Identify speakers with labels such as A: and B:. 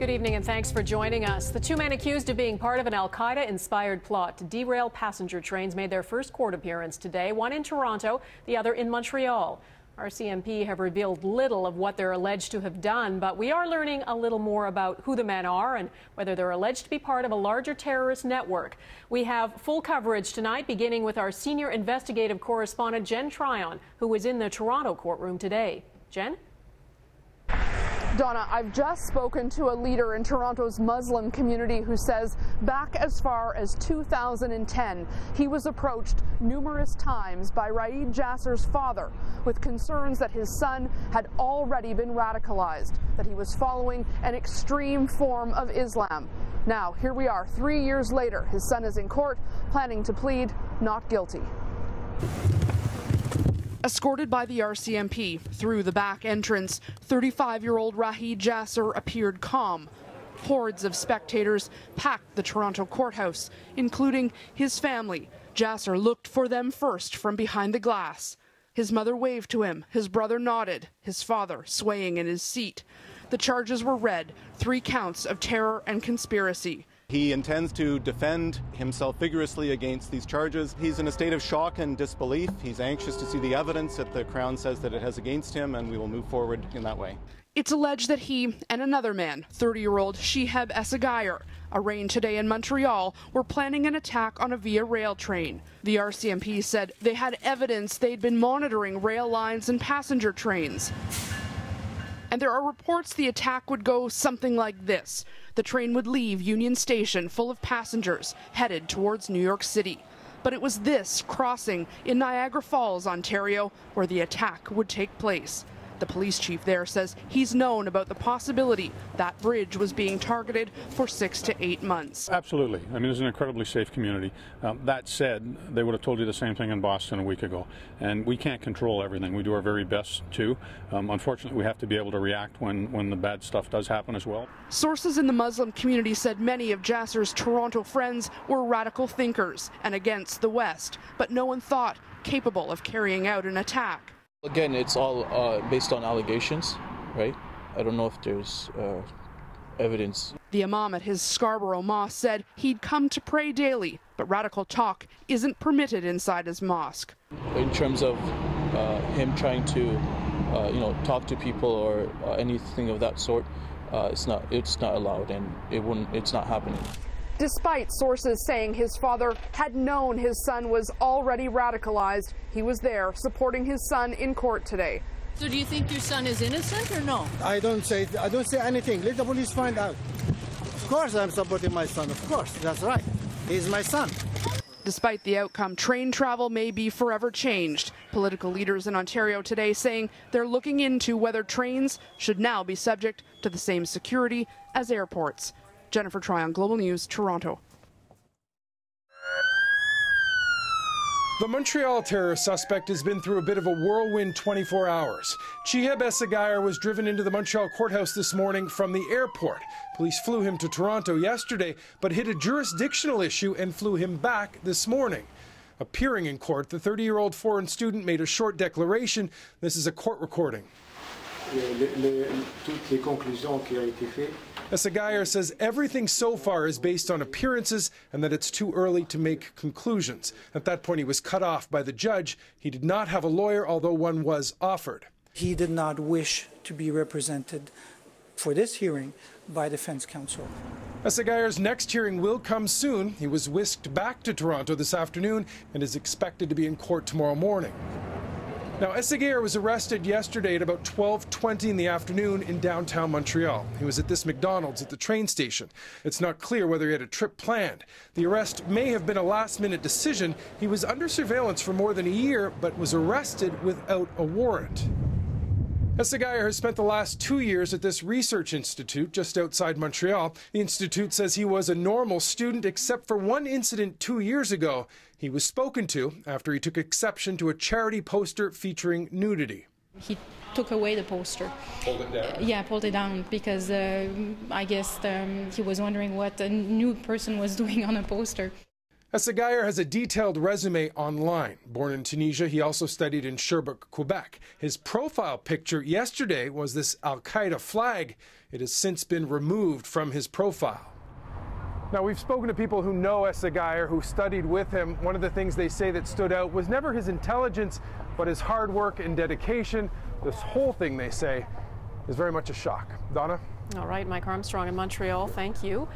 A: Good evening and thanks for joining us. The two men accused of being part of an al-Qaeda-inspired plot to derail passenger trains made their first court appearance today, one in Toronto, the other in Montreal. RCMP have revealed little of what they're alleged to have done, but we are learning a little more about who the men are and whether they're alleged to be part of a larger terrorist network. We have full coverage tonight, beginning with our senior investigative correspondent, Jen Tryon, who was in the Toronto courtroom today. Jen?
B: Donna, I've just spoken to a leader in Toronto's Muslim community who says back as far as 2010, he was approached numerous times by Raid Jasser's father with concerns that his son had already been radicalized, that he was following an extreme form of Islam. Now, here we are 3 years later. His son is in court, planning to plead not guilty. Escorted by the RCMP through the back entrance, 35-year-old Raid Jasser appeared calm. Hordes of spectators packed the Toronto courthouse, including his family. Jasser looked for them first from behind the glass. His mother waved to him, his brother nodded, his father swaying in his seat. The charges were read, 3 counts of terror and conspiracy.
C: He intends to defend himself vigorously against these charges. He's in a state of shock and disbelief. He's anxious to see the evidence that the Crown says that it has against him, and we will move forward in that way.
B: It's alleged that he and another man, 30-year-old Shihab Essagayer, arraigned today in Montreal, were planning an attack on a Via Rail train. The RCMP said they had evidence they'd been monitoring rail lines and passenger trains. And there are reports the attack would go something like this. The train would leave Union Station full of passengers headed towards New York City. But it was this crossing in Niagara Falls, Ontario, where the attack would take place. The police chief there says he's known about the possibility that bridge was being targeted for 6 to 8 months.
D: Absolutely. I mean, it's an incredibly safe community. That said, they would have told you the same thing in Boston a week ago. And we can't control everything. We do our very best to. Unfortunately, we have to be able to react when the bad stuff does happen as well.
B: Sources in the Muslim community said many of Jasser's Toronto friends were radical thinkers and against the West, but no one thought capable of carrying out an attack.
E: Again, it's all based on allegations, right? I don't know if there's evidence.
B: The imam at his Scarborough mosque said he'd come to pray daily, but radical talk isn't permitted inside his mosque.
E: In terms of him trying to, talk to people or anything of that sort, it's not allowed, and it's not happening.
B: Despite sources saying his father had known his son was already radicalized, he was there supporting his son in court today.
F: So do you think your son is innocent or no?
G: I don't say anything. Let the police find out. Of course I'm supporting my son. Of course, that's right. He's my son.
B: Despite the outcome, train travel may be forever changed. Political leaders in Ontario today saying they're looking into whether trains should now be subject to the same security as airports. Jennifer Tryon, Global News, Toronto.
H: The Montreal terrorist suspect has been through a bit of a whirlwind 24 hours. Shihab Essagayer was driven into the Montreal courthouse this morning from the airport. Police flew him to Toronto yesterday, but hit a jurisdictional issue and flew him back this morning. Appearing in court, the 30-year-old foreign student made a short declaration. This is a court recording. Essagayer says everything so far is based on appearances and that it's too early to make conclusions. At that point, he was cut off by the judge. He did not have a lawyer, although one was offered.
I: He did not wish to be represented for this hearing by defense counsel.
H: Essagayer's next hearing will come soon. He was whisked back to Toronto this afternoon and is expected to be in court tomorrow morning. Now, Essagayer was arrested yesterday at about 12:20 in the afternoon in downtown Montreal. He was at this McDonald's at the train station. It's not clear whether he had a trip planned. The arrest may have been a last-minute decision. He was under surveillance for more than a year, but was arrested without a warrant. Essagayer has spent the last 2 years at this research institute just outside Montreal. The institute says he was a normal student except for one incident 2 years ago. He was spoken to after he took exception to a charity poster featuring nudity.
J: He took away the poster.
H: Pulled it down?
J: Yeah, pulled it down because I guess he was wondering what a nude person was doing on a poster.
H: Essegayer has a detailed resume online. Born in Tunisia, he also studied in Sherbrooke, Quebec. His profile picture yesterday was this al-Qaeda flag. It has since been removed from his profile. Now, we've spoken to people who know Essegayer, who studied with him. One of the things they say that stood out was never his intelligence, but his hard work and dedication. This whole thing, they say, is very much a shock. Donna?
A: All right, Mike Armstrong in Montreal, thank you.